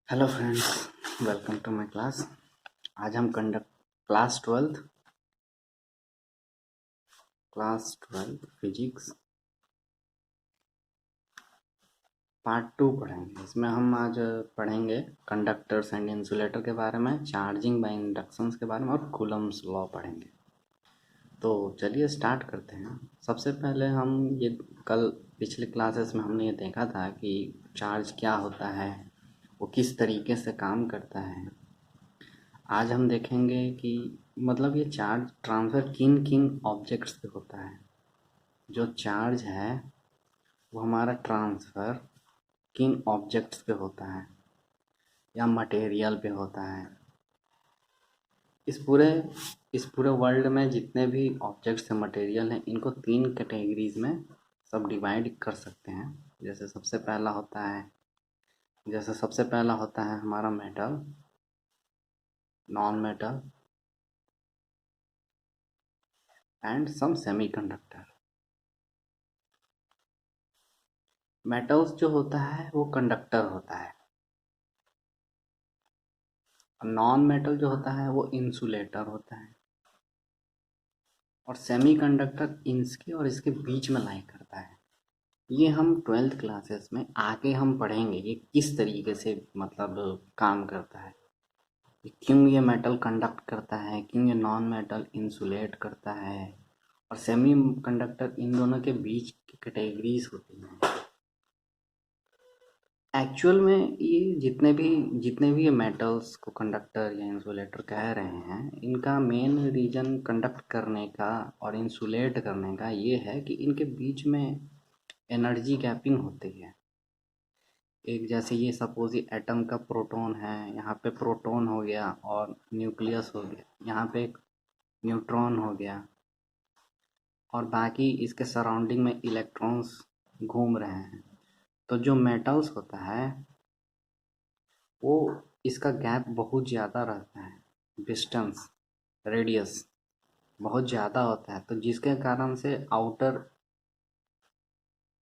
Hello friends, welcome to my class. आज हम class twelfth physics part 2 पढ़ेंगे। इसमें हम आज पढ़ेंगे कंडक्टर्स एंड इंसुलेटर के बारे में, चार्जिंग बाय इंडक्शंस के बारे में और कूलम्स लॉ पढ़ेंगे। तो चलिए स्टार्ट करते हैं। सबसे पहले हम ये कल पिछले क्लासेस में हमने ये देखा था कि चार्ज क्या होता है, वो किस तरीके से काम करता है। आज हम देखेंगे कि मतलब ये चार्ज ट्रांसफ़र किन किन ऑब्जेक्ट्स पे होता है। जो चार्ज है वो हमारा ट्रांसफ़र किन ऑब्जेक्ट्स पे होता है या मटेरियल पे होता है। इस पूरे इस पूरे वर्ल्ड में जितने भी ऑब्जेक्ट्स हैं, मटेरियल हैं, इनको 3 कैटेगरीज में सब डिवाइड कर सकते हैं। जैसे सबसे पहला होता है हमारा metal, non metal and some semiconductor. Metals जो होता है वो कंडक्टर होता है, नॉन मेटल जो होता है वो इंसुलेटर होता है, और सेमीकंडक्टर इसके और इसके बीच में लाई करता है। ये हम 12th क्लासेस में आगे हम पढ़ेंगे ये किस तरीके से मतलब काम करता है, क्यों ये मेटल कंडक्ट करता है, क्यों ये नॉन मेटल इंसुलेट करता है, और सेमी कंडक्टर, इन दोनों के बीच की कैटेगरीज होती हैं। एक्चुअल में ये जितने भी ये मेटल्स को कंडक्टर या इंसुलेटर कह रहे हैं, इनका मेन रीजन कंडक्ट करने का और इंसुलेट करने का ये है कि इनके बीच में एनर्जी गैपिंग होती है। एक जैसे ये सपोज ये एटम का प्रोटॉन है, यहाँ पे प्रोटॉन हो गया और न्यूक्लियस हो गया, यहाँ पे एक न्यूट्रॉन हो गया, और बाकी इसके सराउंडिंग में इलेक्ट्रॉन्स घूम रहे हैं। तो जो मेटल्स होता है वो इसका गैप बहुत ज़्यादा रहता है, डिस्टेंस, रेडियस बहुत ज़्यादा होता है। तो जिसके कारण से आउटर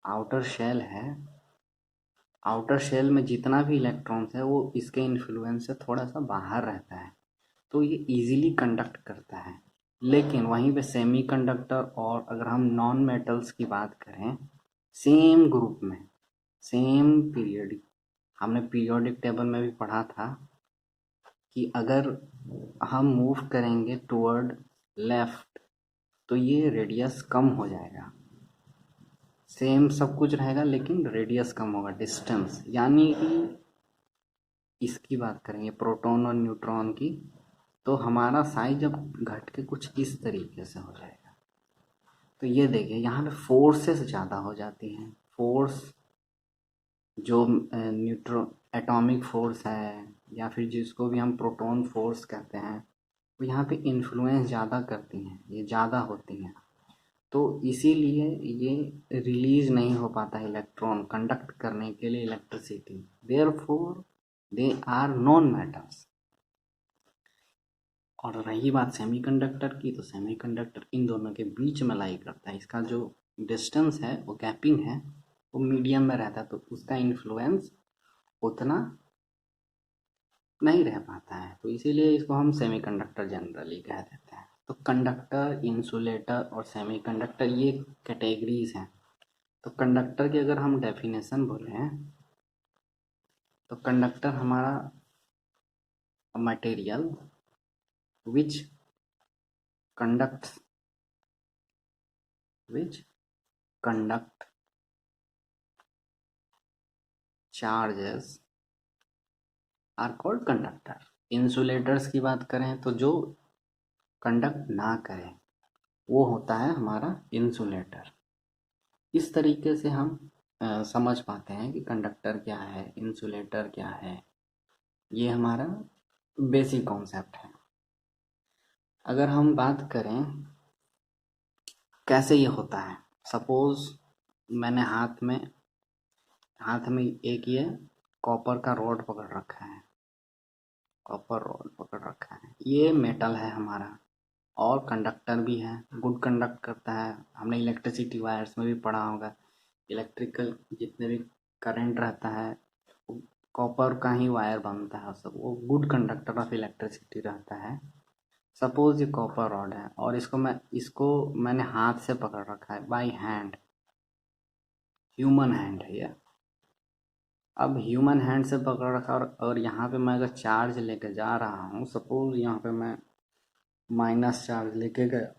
आउटर शेल है, आउटर शेल में जितना भी इलेक्ट्रॉन्स है वो इसके इन्फ्लुएंस से थोड़ा सा बाहर रहता है, तो ये इजीली कंडक्ट करता है। लेकिन वहीं पे सेमीकंडक्टर और अगर हम नॉन मेटल्स की बात करें, सेम ग्रुप में, सेम पीरियड, हमने पीरियोडिक टेबल में भी पढ़ा था कि अगर हम मूव करेंगे टुवर्ड लेफ्ट तो ये रेडियस कम हो जाएगा। सेम सब कुछ रहेगा लेकिन रेडियस कम होगा, डिस्टेंस। यानी कि इसकी बात करेंगे प्रोटॉन और न्यूट्रॉन की, तो हमारा साइज अब घट के कुछ इस तरीके से हो जाएगा। तो ये देखिए यहाँ पे फोर्सेस ज़्यादा हो जाती हैं। फोर्स जो न्यूट्रो एटॉमिक फोर्स है या फिर जिसको भी हम प्रोटॉन फोर्स कहते हैं, वो यहाँ पे इन्फ्लुएंस ज़्यादा करती हैं, ये ज़्यादा होती हैं। तो इसीलिए ये रिलीज नहीं हो पाता है इलेक्ट्रॉन कंडक्ट करने के लिए electricity, therefore they are non metals. और रही बात सेमीकंडक्टर की, तो सेमीकंडक्टर इन दोनों के बीच में लाई करता है। इसका जो डिस्टेंस है, वो गैपिंग है, वो मीडियम में रहता है, तो उसका इन्फ्लुएंस उतना नहीं रह पाता है। तो इसीलिए इसको हम सेमीकंडक्टर जनरली कह देते हैं। तो कंडक्टर, इंसुलेटर और सेमीकंडक्टर ये कैटेगरीज हैं। तो कंडक्टर की अगर हम डेफिनेशन बोलें तो कंडक्टर हमारा material which conducts conduct charges are called conductor. Insulators की बात करें तो जो कंडक्ट ना करें वो होता है हमारा इंसुलेटर। इस तरीके से हम समझ पाते हैं कि कंडक्टर क्या है, इंसुलेटर क्या है। ये हमारा बेसिक कॉन्सेप्ट है। अगर हम बात करें कैसे ये होता है, सपोज मैंने हाथ में एक ये कॉपर का रॉड पकड़ रखा है, कॉपर रॉड पकड़ रखा है, ये मेटल है हमारा और कंडक्टर भी है, गुड कंडक्ट करता है। हमने इलेक्ट्रिसिटी वायर्स में भी पढ़ा होगा, इलेक्ट्रिकल जितने भी करंट रहता है वो कॉपर का ही वायर बनता है, सब वो गुड कंडक्टर ऑफ इलेक्ट्रिसिटी रहता है। सपोज ये कॉपर रॉड है और इसको मैंने हाथ से पकड़ रखा है, बाय हैंड, ह्यूमन हैंड है ये। अब ह्यूमन हैंड से पकड़ रखा और यहाँ पे मैं अगर चार्ज लेके जा रहा हूँ, सपोज यहाँ पे मैं माइनस चार्ज लेके गया,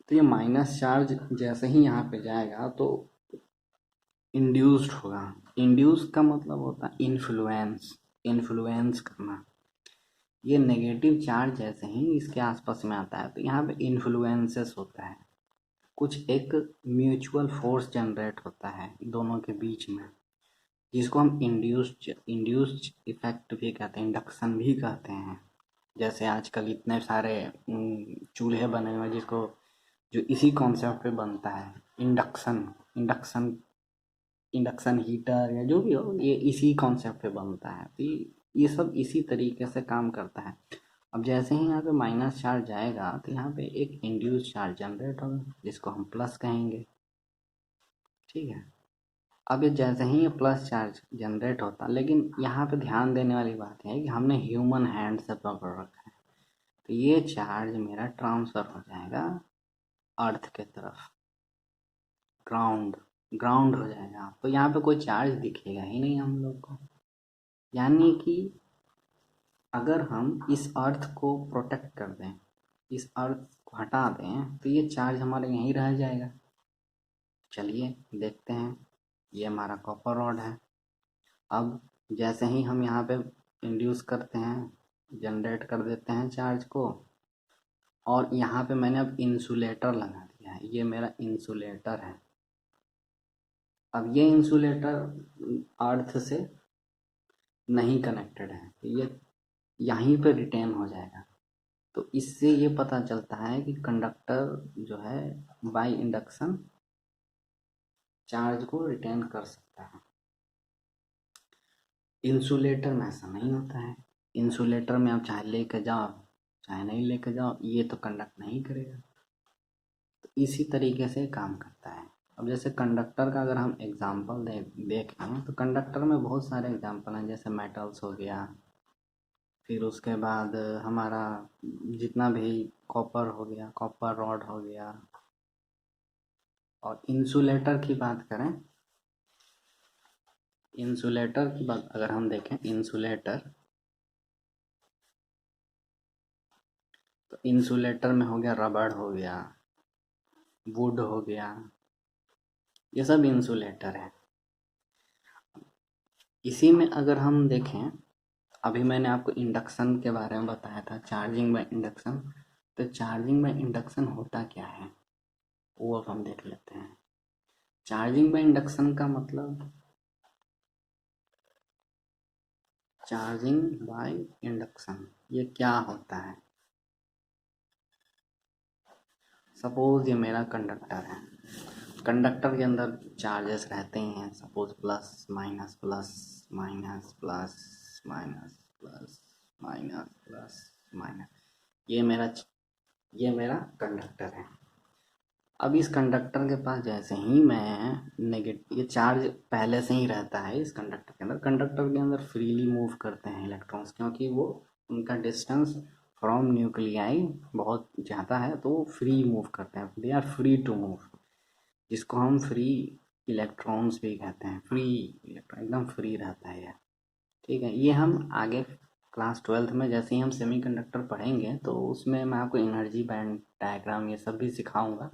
तो ये माइनस चार्ज जैसे ही यहाँ पे जाएगा तो इंड्यूस्ड होगा। इंड्यूस का मतलब होता है इन्फ्लुएंस, इन्फ्लुएंस करना। ये नेगेटिव चार्ज जैसे ही इसके आसपास में आता है तो यहाँ पे इन्फ्लुएंसेस होता है, कुछ एक म्यूचुअल फोर्स जनरेट होता है दोनों के बीच में, जिसको हम इंड्यूस्ड इफेक्ट भी कहते हैं, इंडक्शन भी कहते हैं। जैसे आजकल इतने सारे चूल्हे बने हुए हैं जिसको जो इसी कॉन्सेप्ट पे बनता है, इंडक्शन इंडक्शन इंडक्शन हीटर या जो भी हो, ये इसी कॉन्सेप्ट पे बनता है। तो ये सब इसी तरीके से काम करता है। अब जैसे ही यहाँ पे माइनस चार्ज जाएगा तो यहाँ पे एक इंड्यूस चार्ज जनरेट होगा जिसको हम प्लस कहेंगे, ठीक है। अब ये जैसे ही ये प्लस चार्ज जनरेट होता, लेकिन यहाँ पे ध्यान देने वाली बात है कि हमने ह्यूमन हैंड से पकड़ रखा है, तो ये चार्ज मेरा ट्रांसफ़र हो जाएगा अर्थ के तरफ, ग्राउंड ग्राउंड हो जाएगा। तो यहाँ पे कोई चार्ज दिखेगा ही नहीं हम लोग को। यानी कि अगर हम इस अर्थ को प्रोटेक्ट कर दें, इस अर्थ को हटा दें, तो ये चार्ज हमारे यहीं रह जाएगा। चलिए देखते हैं, ये हमारा कॉपर रॉड है। अब जैसे ही हम यहाँ पे इंड्यूस करते हैं, जनरेट कर देते हैं चार्ज को, और यहाँ पे मैंने अब इंसुलेटर लगा दिया है, ये मेरा इंसुलेटर है। अब ये इंसुलेटर अर्थ से नहीं कनेक्टेड है, ये यहीं पे रिटेन हो जाएगा। तो इससे ये पता चलता है कि कंडक्टर जो है बाय इंडक्शन चार्ज को रिटेन कर सकता है। इंसुलेटर में ऐसा नहीं होता है। इंसुलेटर में आप चाहे लेके जाओ चाहे नहीं लेके जाओ, ये तो कंडक्ट नहीं करेगा। तो इसी तरीके से काम करता है। अब जैसे कंडक्टर का अगर हम एग्जांपल देखें तो कंडक्टर में बहुत सारे एग्जांपल हैं, जैसे मेटल्स हो गया, फिर उसके बाद हमारा जितना भी कॉपर हो गया, कॉपर रॉड हो गया। और इंसुलेटर की बात करें, इंसुलेटर की बात अगर हम देखें, इंसुलेटर तो इंसुलेटर में हो गया रबड़ हो गया, वुड हो गया, ये सब इंसुलेटर है। इसी में अगर हम देखें, अभी मैंने आपको इंडक्शन के बारे में बताया था, चार्जिंग बाय इंडक्शन। तो चार्जिंग बाय इंडक्शन होता क्या है वो अब हम देख लेते हैं। चार्जिंग बाय इंडक्शन का मतलब, चार्जिंग बाय इंडक्शन ये क्या होता है। सपोज ये मेरा कंडक्टर है, कंडक्टर के अंदर चार्जेस रहते ही हैं, suppose plus minus plus minus plus minus plus minus plus minus, ये मेरा कंडक्टर है। अब इस कंडक्टर के पास जैसे ही मैं नेगेटिव, ये चार्ज पहले से ही रहता है इस कंडक्टर के अंदर, कंडक्टर के अंदर फ्रीली मूव करते हैं इलेक्ट्रॉन्स, क्योंकि वो उनका डिस्टेंस फ्रॉम न्यूक्लियाई बहुत ज़्यादा है, तो वो फ्री मूव करते हैं, they are free to move, जिसको हम फ्री इलेक्ट्रॉन्स भी कहते हैं। फ्री इलेक्ट्रॉन एकदम फ्री रहता है यार, ठीक है। ये हम आगे क्लास 12th में जैसे ही हम सेमीकंडक्टर पढ़ेंगे तो उसमें मैं आपको एनर्जी बैंड डायग्राम ये सब भी सिखाऊंगा,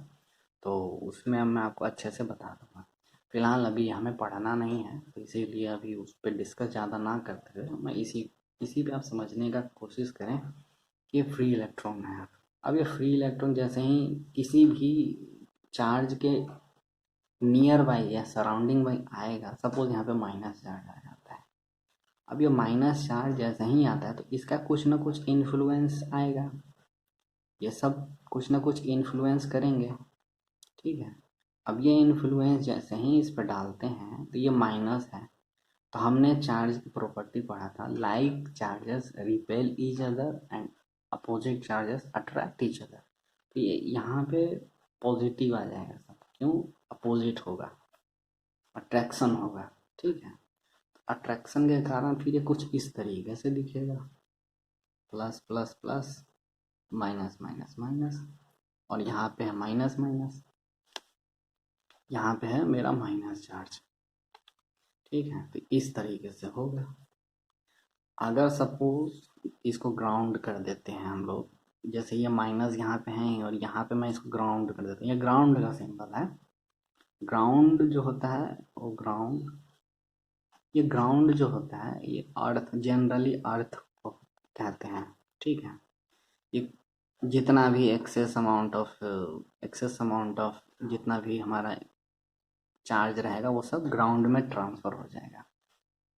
तो उसमें मैं आपको अच्छे से बता दूंगा। फिलहाल अभी हमें पढ़ना नहीं है, तो इसीलिए अभी उस पर डिस्कस ज़्यादा ना करते हुए मैं इसी पे आप समझने का कोशिश करें कि ये फ्री इलेक्ट्रॉन है। अब ये फ्री इलेक्ट्रॉन जैसे ही किसी भी चार्ज के नियर बाई या सराउंडिंग बाई आएगा, सपोज यहाँ पे माइनस चार्ज आ जाता है, अब ये माइनस चार्ज जैसे ही आता है तो इसका कुछ ना कुछ इन्फ्लुएंस आएगा, ये सब कुछ ना कुछ इन्फ्लुएंस करेंगे, ठीक है। अब ये इन्फ्लुएंस जैसे ही इस पर डालते हैं तो ये माइनस है, तो हमने चार्ज की प्रॉपर्टी पढ़ा था, like charges repel each other and opposite charges attract each other. तो ये यहाँ पे पॉजिटिव आ जाएगा सब, क्यों, अपोजिट होगा, अट्रैक्शन होगा, ठीक है। अट्रैक्शन के कारण फिर ये कुछ इस तरीके से दिखेगा, plus plus plus, minus minus minus, और यहाँ पे है माइनस माइनस, यहाँ पे है मेरा माइनस चार्ज। ठीक है, तो इस तरीके से होगा। अगर सपोज इसको ग्राउंड कर देते हैं हम लोग, जैसे ये माइनस यहाँ पे है और यहाँ पे मैं इसको ग्राउंड कर देता हूँ, ये ग्राउंड का सिंबल है। ग्राउंड जो होता है वो ग्राउंड, ये ग्राउंड जो होता है ये अर्थ, जनरली अर्थ को कहते हैं। ठीक है, ये जितना भी एक्सेस अमाउंट ऑफ जितना भी हमारा चार्ज रहेगा वो सब ग्राउंड में ट्रांसफ़र हो जाएगा।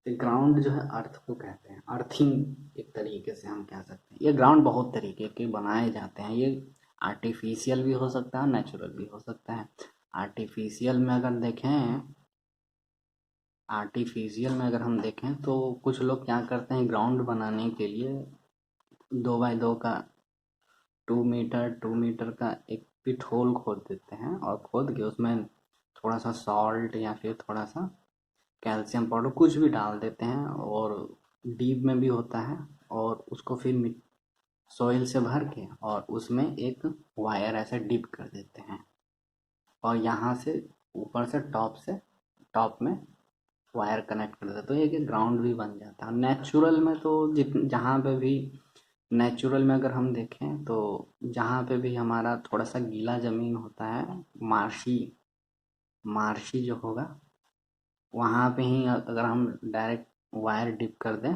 तो ग्राउंड जो है अर्थ को कहते हैं, अर्थिंग एक तरीके से हम कह सकते हैं। ये ग्राउंड बहुत तरीके के बनाए जाते हैं, ये आर्टिफिशियल भी हो सकता है, नेचुरल भी हो सकता है। आर्टिफिशियल में अगर देखें, आर्टिफिशियल में अगर हम देखें तो कुछ लोग क्या करते हैं, ग्राउंड बनाने के लिए 2x2 का 2 मीटर का एक पिट होल खोद देते हैं, और खोद के उसमें थोड़ा सा सॉल्ट या फिर थोड़ा सा कैल्शियम पाउडर कुछ भी डाल देते हैं, और डीप में भी होता है, और उसको फिर सॉइल से भर के और उसमें एक वायर ऐसे डिप कर देते हैं, और यहाँ से ऊपर से टॉप में वायर कनेक्ट कर देते हैं, तो एक ग्राउंड भी बन जाता है। नेचुरल में तो जहाँ पे भी नेचुरल में अगर हम देखें तो जहाँ पे भी हमारा थोड़ा सा गीला ज़मीन होता है, मार्शी मार्शी जो होगा, वहाँ पे ही अगर हम डायरेक्ट वायर डिप कर दें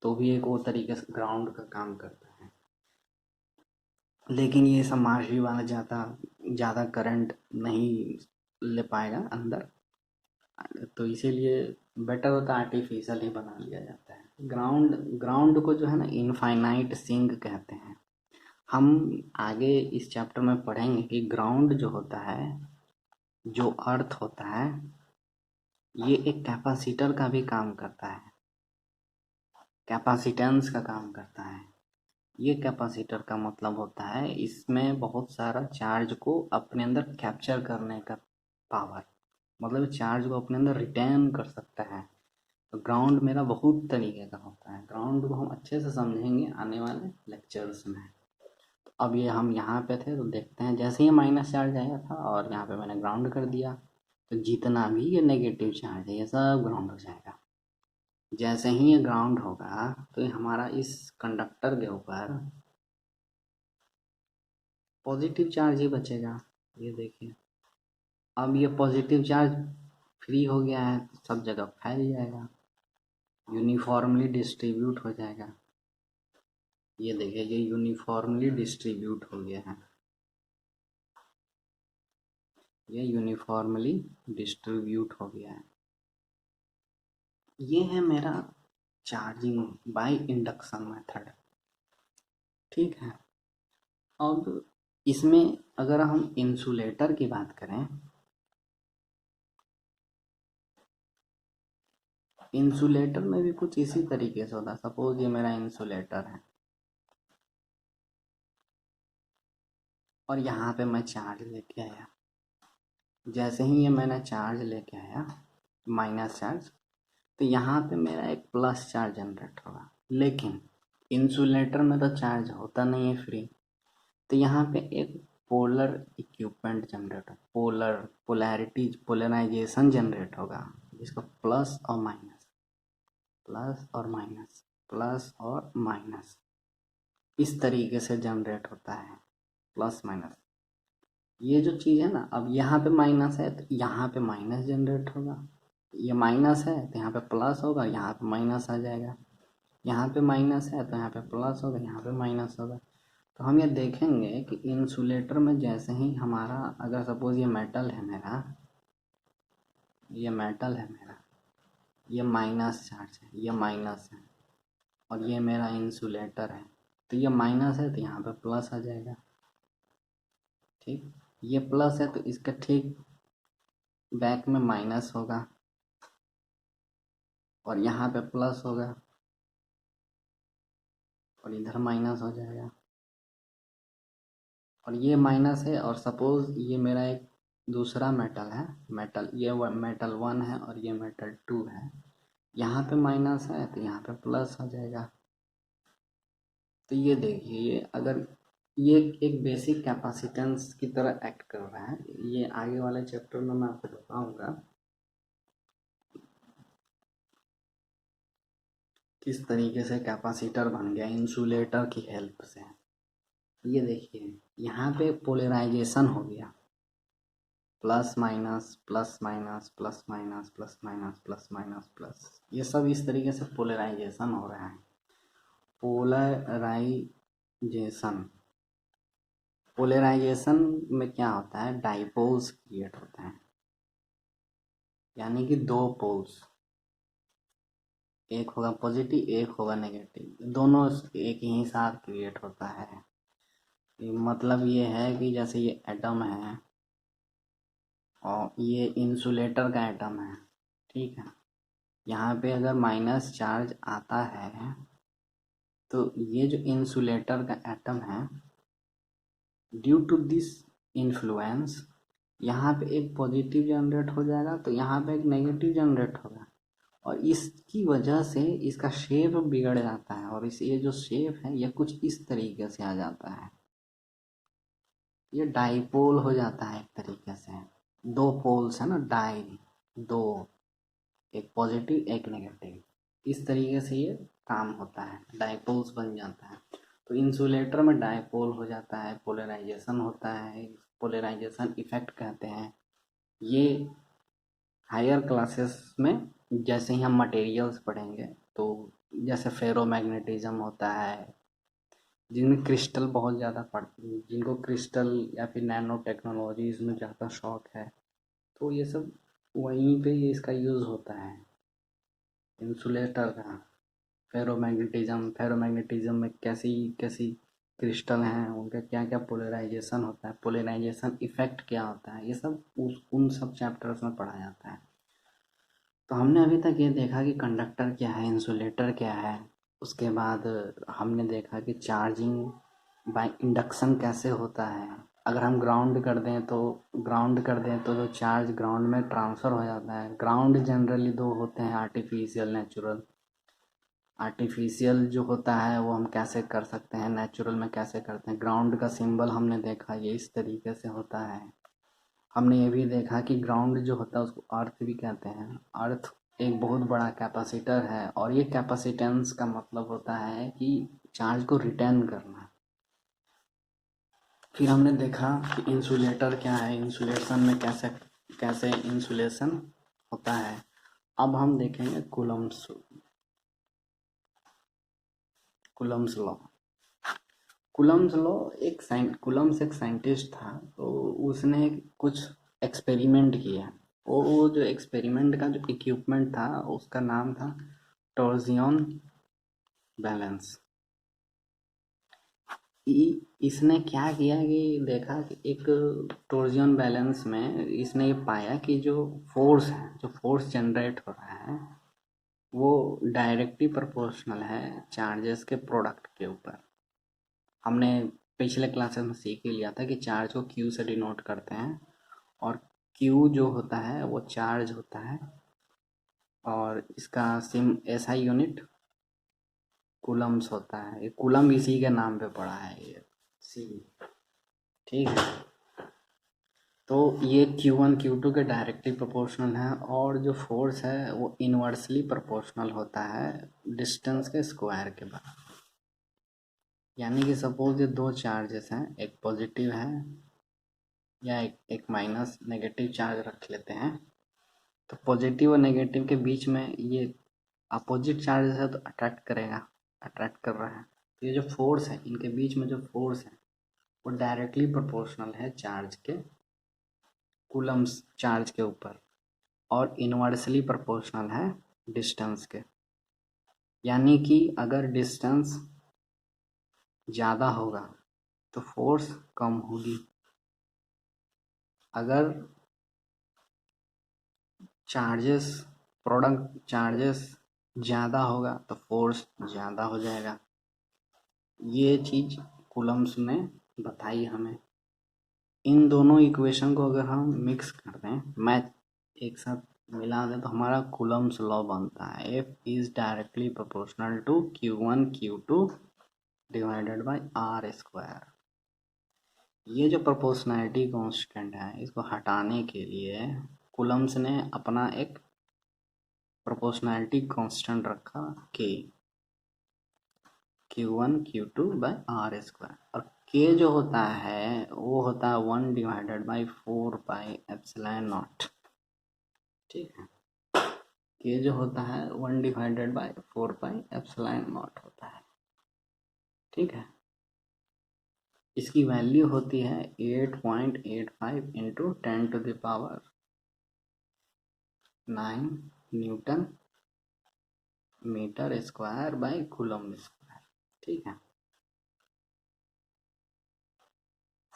तो भी एक वो तरीके से ग्राउंड का काम करता है। लेकिन ये सब मार्शी वाला ज़्यादा करंट नहीं ले पाएगा अंदर, तो इसीलिए बेटर होता है आर्टिफिशियल ही बना लिया जाता है। ग्राउंड को जो है ना इनफाइनाइट सिंक कहते हैं। हम आगे इस चैप्टर में पढ़ेंगे कि ग्राउंड जो होता है, जो अर्थ होता है, ये एक कैपेसिटर का भी काम करता है, कैपेसिटेंस का काम करता है। ये कैपेसिटर का मतलब होता है इसमें बहुत सारा चार्ज को अपने अंदर कैप्चर करने का पावर, मतलब चार्ज को अपने अंदर रिटेन कर सकता है। तो ग्राउंड मेरा बहुत तरीके का होता है, ग्राउंड को हम अच्छे से समझेंगे आने वाले लेक्चर्स में। तो अब ये हम यहाँ पे थे, तो देखते हैं जैसे ही माइनस चार्ज आया था और यहाँ पे मैंने ग्राउंड कर दिया, तो जितना भी ये नेगेटिव चार्ज है ये सब ग्राउंड हो जाएगा। जैसे ही ये ग्राउंड होगा तो ये हमारा इस कंडक्टर के ऊपर पॉजिटिव चार्ज ही बचेगा। ये देखिए, अब ये पॉजिटिव चार्ज फ्री हो गया है तो सब जगह फैल जाएगा, यूनिफॉर्मली डिस्ट्रीब्यूट हो जाएगा। ये देखिए, ये यूनिफॉर्मली डिस्ट्रीब्यूट हो गया है, ये यूनिफॉर्मली डिस्ट्रीब्यूट हो गया है। ये है मेरा चार्जिंग बाय इंडक्शन मेथड। ठीक है, अब इसमें अगर हम इंसुलेटर की बात करें, इंसुलेटर में भी कुछ इसी तरीके से होता है। सपोज ये मेरा इंसुलेटर है और यहाँ पे मैं चार्ज लेके आया, जैसे ही ये मैंने चार्ज लेके आया माइनस चार्ज, तो यहाँ पे मेरा एक प्लस चार्ज जनरेट होगा। लेकिन इंसुलेटर में तो चार्ज होता नहीं है फ्री, तो यहाँ पे एक polar equipment generate polarization generate होगा, जिसको प्लस और माइनस, प्लस और माइनस, प्लस और माइनस इस तरीके से जनरेट होता है, प्लस माइनस। ये जो चीज़ है ना, अब यहाँ पे माइनस है तो यहाँ पे माइनस जनरेट होगा, ये माइनस है तो यहाँ पे प्लस होगा, यहाँ पे माइनस आ जाएगा, यहाँ पे माइनस है तो यहाँ पे प्लस होगा, यहाँ पे माइनस होगा। तो हम ये देखेंगे कि इंसुलेटर में जैसे ही हमारा, अगर सपोज ये मेटल है मेरा, ये मेटल है मेरा, ये माइनस चार्ज है, ये माइनस है, और ये मेरा इंसुलेटर है, तो ये माइनस है तो यहाँ पे प्लस आ जाएगा। ठीक, ये प्लस है तो इसका ठीक बैक में माइनस होगा, और यहाँ पे प्लस होगा, और इधर माइनस हो जाएगा, और ये माइनस है। और सपोज ये मेरा एक दूसरा मेटल है, मेटल ये मेटल 1 है और ये मेटल 2 है, यहाँ पे माइनस है तो यहाँ पे प्लस आ जाएगा। तो ये देखिए, ये अगर ये एक बेसिक कैपेसिटेंस की तरह एक्ट कर रहा है। ये आगे वाले चैप्टर में मैं आपको बताऊंगा किस तरीके से कैपेसिटर बन गया इंसुलेटर की हेल्प से। ये देखिए, यहाँ पे पोलराइजेशन हो गया, plus minus plus minus plus minus plus minus plus minus plus, ये सब इस तरीके से पोलराइजेशन हो रहा है। पोलराइजेशन पोलराइजेशन में क्या होता है, डाइपोल्स क्रिएट होते हैं, यानी कि दो पोल्स, एक होगा पॉजिटिव एक होगा नेगेटिव, दोनों एक ही साथ क्रिएट होता है। मतलब ये है कि जैसे ये एटम है और ये इंसुलेटर का एटम है, ठीक है। यहाँ पे अगर माइनस चार्ज आता है तो ये जो इंसुलेटर का एटम है, ड्यू टू दिस इन्फ्लुएंस, यहाँ पे एक पॉजिटिव जनरेट हो जाएगा तो यहाँ पे एक नेगेटिव जनरेट होगा, और इसकी वजह से इसका शेप बिगड़ जाता है, और इस ये जो शेप है ये कुछ इस तरीके से आ जाता है। ये डाइपोल हो जाता है एक तरीके से, दो पोल्स है ना, डाई, दो, एक पॉजिटिव एक नेगेटिव, इस तरीके से ये काम होता है, डाइपोल्स बन जाता है। तो इंसुलेटर में डाइपोल हो जाता है, पोलराइजेशन होता है, पोलराइजेशन इफेक्ट कहते हैं। ये हायर क्लासेस में जैसे ही हम मटेरियल्स पढ़ेंगे तो जैसे फेरोमैग्नेटिज्म होता है, जिनमें क्रिस्टल बहुत ज़्यादा जिनको क्रिस्टल या फिर नैनो टेक्नोलॉजीज में ज़्यादा शौक है, तो ये सब वहीं पे ये इसका यूज़ होता है इंसुलेटर का। फेरोमैग्नेटिज्म में कैसी कैसी क्रिस्टल हैं, उनका क्या क्या पोलराइजेशन होता है, पोलराइजेशन इफेक्ट क्या होता है, ये सब उन सब चैप्टर्स में पढ़ा जाता है। तो हमने अभी तक ये देखा कि कंडक्टर क्या है, इंसुलेटर क्या है, उसके बाद हमने देखा कि चार्जिंग बाय इंडक्शन कैसे होता है। अगर हम ग्राउंड कर दें तो जो चार्ज ग्राउंड में ट्रांसफ़र हो जाता है। ग्राउंड जनरली दो होते हैं, आर्टिफिशियल नेचुरल। आर्टिफिशियल जो होता है वो हम कैसे कर सकते हैं, नेचुरल में कैसे करते हैं। ग्राउंड का सिंबल हमने देखा ये इस तरीके से होता है। हमने ये भी देखा कि ग्राउंड जो होता है उसको अर्थ भी कहते हैं। अर्थ एक बहुत बड़ा कैपेसिटर है, और ये कैपेसिटेंस का मतलब होता है कि चार्ज को रिटर्न करना। फिर हमने देखा कि इंसुलेटर क्या है, इंसुलेशन में कैसे कैसे इंसुलेशन होता है। अब हम देखेंगे कूलम्स लॉ। कूलम्स एक साइंटिस्ट था, तो उसने कुछ एक्सपेरिमेंट किया। वो जो एक्सपेरिमेंट का जो इक्विपमेंट था उसका नाम था टॉर्सियन बैलेंस। इसने क्या किया कि देखा कि एक टॉर्सियन बैलेंस में इसने ये पाया कि जो फोर्स जनरेट हो रहा है वो डायरेक्टली प्रोपोर्शनल है चार्जेस के प्रोडक्ट के ऊपर। हमने पिछले क्लासेस में सीख ही लिया था कि चार्ज को क्यू से डिनोट करते हैं, और क्यू जो होता है वो चार्ज होता है, और इसका सिम एसआई यूनिट कूलम्स होता है। ये कूलम इसी के नाम पे पड़ा है, ये सी, ठीक है। तो ये Q1 Q2 के डायरेक्टली प्रोपोर्शनल है, और जो फोर्स है वो इनवर्सली प्रोपोर्शनल होता है डिस्टेंस के स्क्वायर के बराबर। यानी कि सपोज ये दो चार्जेस हैं, एक पॉजिटिव है या एक माइनस नेगेटिव चार्ज रख लेते हैं। तो पॉजिटिव और नेगेटिव के बीच में ये अपोजिट चार्ज है तो अट्रैक्ट करेगा, अट्रैक्ट कर रहा है। तो ये जो फोर्स है, इनके बीच में जो फोर्स है वो डायरेक्टली प्रोपोर्शनल है चार्ज के, कूलम्स चार्ज के ऊपर, और इनवर्सली प्रोपोर्शनल है डिस्टेंस के। यानी कि अगर डिस्टेंस ज़्यादा होगा तो फोर्स कम होगी, अगर प्रोडक्ट चार्जेस ज़्यादा होगा तो फोर्स ज़्यादा हो जाएगा। ये चीज़ कूलम्स ने बताई हमें। इन दोनों इक्वेशन को अगर हम मिक्स कर दें, मैच एक साथ मिला दें तो हमारा कूलम्स लॉ बनता है, F is directly proportional to Q1 Q2 divided by R square. ये जो प्रोपोर्शनैलिटी कांस्टेंट है इसको हटाने के लिए कूलम्स ने अपना एक प्रोपोर्शनैलिटी कांस्टेंट रखा K, Q1 Q2 by R square, और K जो होता है वो होता है 1 divided by 4 pi epsilon naught. ठीक है, K जो होता है 1 divided by 4 pi epsilon naught होता है। ठीक है, इसकी वैल्यू होती है 8.85 into 10⁻⁹ newton metre square by coulomb square. ठीक है,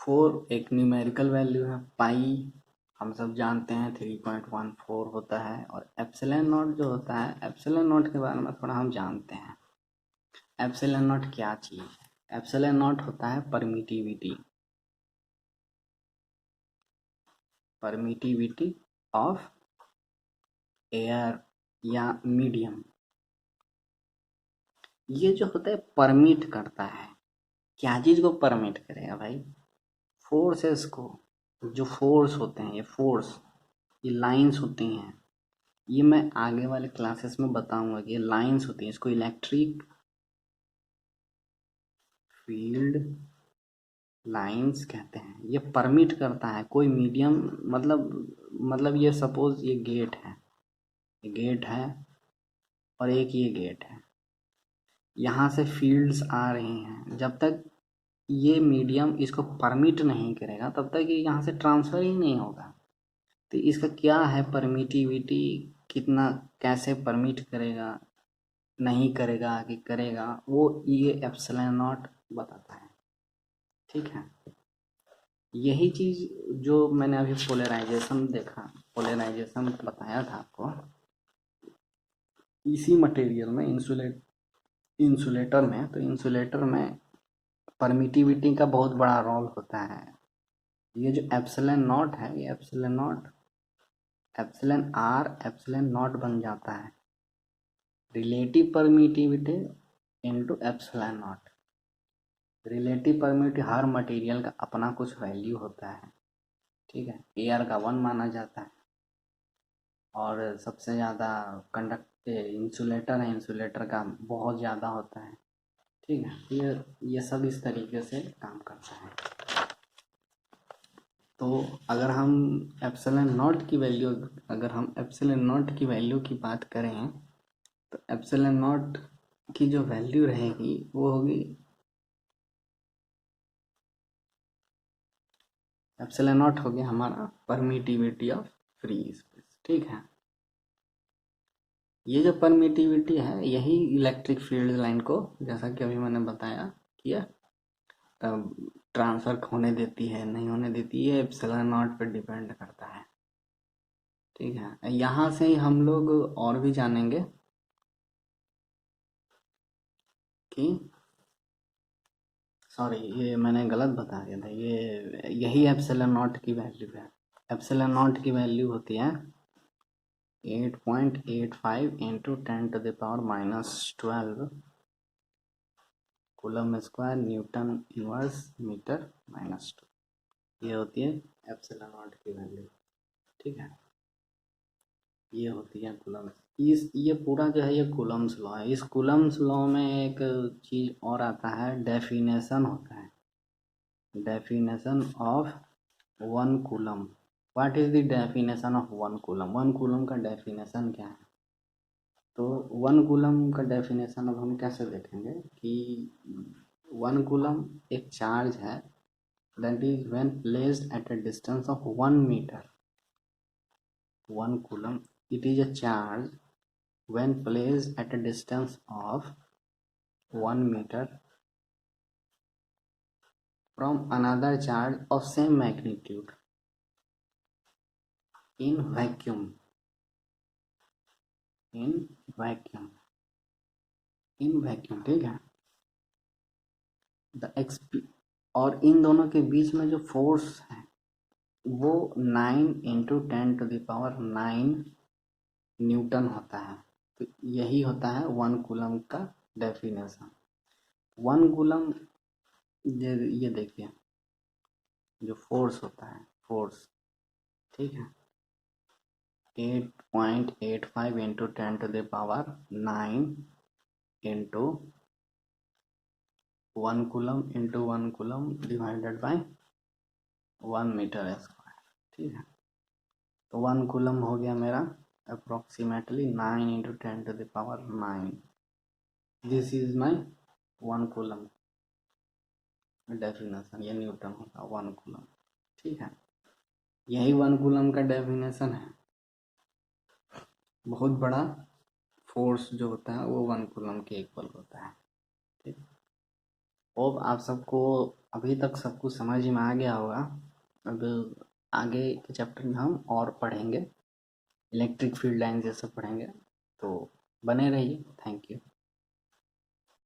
4 एक न्यूमेरिकल वैल्यू है, पाई हम सब जानते हैं 3.14 होता है, और एप्सिलॉन नॉट जो होता है, एप्सिलॉन नॉट के बारे में थोड़ा हम जानते हैं। एप्सिलॉन नॉट क्या चीज़ है? एप्सिलॉन नॉट होता है परमिटिविटी ऑफ एयर या मीडियम। ये जो होता है परमिट करता है, क्या चीज़ को परमिट करेगा भाई? फोर्सेस को। जो फोर्स होते हैं, ये फोर्स, ये लाइंस होती हैं, ये मैं आगे वाले क्लासेस में बताऊंगा कि ये लाइंस होती हैं, इसको इलेक्ट्रिक फील्ड लाइंस कहते हैं। ये परमिट करता है कोई मीडियम, मतलब ये सपोज ये गेट है, ये गेट है और एक ये गेट है, यहाँ से फील्ड्स आ रही हैं, जब तक ये मीडियम इसको परमिट नहीं करेगा तब तक ये यहाँ से ट्रांसफ़र ही नहीं होगा। तो इसका क्या है परमिटिविटी, कितना कैसे परमिट करेगा, नहीं करेगा कि करेगा, वो ये एप्सिलॉन नॉट बताता है। ठीक है, यही चीज़ जो मैंने अभी पोलराइजेशन देखा, पोलराइजेशन बताया था आपको, इसी मटेरियल में इंसुलेटर में, तो इंसुलेटर में परमिटिविटी का बहुत बड़ा रोल होता है। ये जो एप्सिलॉन नॉट है, ये epsilon naught epsilon R epsilon naught बन जाता है relative permittivity into epsilon naught. Relative permittivity हर मटेरियल का अपना कुछ वैल्यू होता है। ठीक है, एयर का 1 माना जाता है, और सबसे ज़्यादा कंडक्ट इंसुलेटर है, इंसुलेटर का बहुत ज़्यादा होता है। ठीक है, ये सब इस तरीके से काम करता है। तो अगर हम एप्सिलॉन नॉट की वैल्यू अगर हम एप्सिलॉन नॉट की वैल्यू की बात करें, तो एप्सिलॉन नॉट की जो वैल्यू रहेगी वो होगी, एप्सिलॉन नॉट हो गया हमारा परमिटिविटी ऑफ फ्री स्पेस। ठीक है, ये जो परमिटिविटी है यही इलेक्ट्रिक फील्ड लाइन को, जैसा कि अभी मैंने बताया कि ट्रांसफ़र होने देती है नहीं होने देती है, एप्सिलॉन नॉट पर डिपेंड करता है। ठीक है, यहाँ से ही हम लोग और भी जानेंगे कि, सॉरी ये मैंने गलत बता दिया था, ये यही एप्सिलॉन नॉट की वैल्यू है। एप्सिलॉन नॉट की वैल्यू होती है 8.85 into 10⁻⁻12 coulomb square newton inverse metre -2। ये होती है एप्सिलॉन नॉट की वैल्यू। ठीक है, ये होती है कूलम। इस ये पूरा जो है ये कूलम्स लॉ है। इस कूलम्स लॉ में एक चीज़ और आता है, डेफिनेशन होता है, definition of 1 coulomb. What is the definition of 1 coulomb? 1 coulomb का डेफिनेशन क्या है? तो 1 कूलम का डेफिनेशन अब हम कैसे देखेंगे कि 1 कूलम एक चार्ज है that is when placed at a distance of 1 meter. 1 coulomb, it is a charge when placed at a distance of 1 meter from another charge of same magnitude in vacuum. in vacuum ठीक है, the XP और इन दोनों के बीच में जो force है वो 9 × 10⁹ Newton होता है। तो यही होता है 1 कूलम का डेफिनेशन। 1 कूलम, ये देखिए जो फोर्स होता है, फोर्स, ठीक है, 8.85 into 10⁻9 into 1 coulomb into 1 coulomb divided by 1 metre square, ठीक है। तो 1 कूलम हो गया मेरा approximately 9 into 10⁻9। This is my 1 coulomb definition. ये न्यूटन होगा 1 कूलम, ठीक है। यही 1 कूलम का डेफिनेशन है। बहुत बड़ा फोर्स जो होता है वो 1 कूलम के इक्वल होता है, ठीक। अब आप सबको अभी तक सब कुछ समझ में आ गया होगा। अब आगे के चैप्टर में हम और पढ़ेंगे, इलेक्ट्रिक फील्ड लाइन जैसे पढ़ेंगे। तो बने रहिए। Thank you.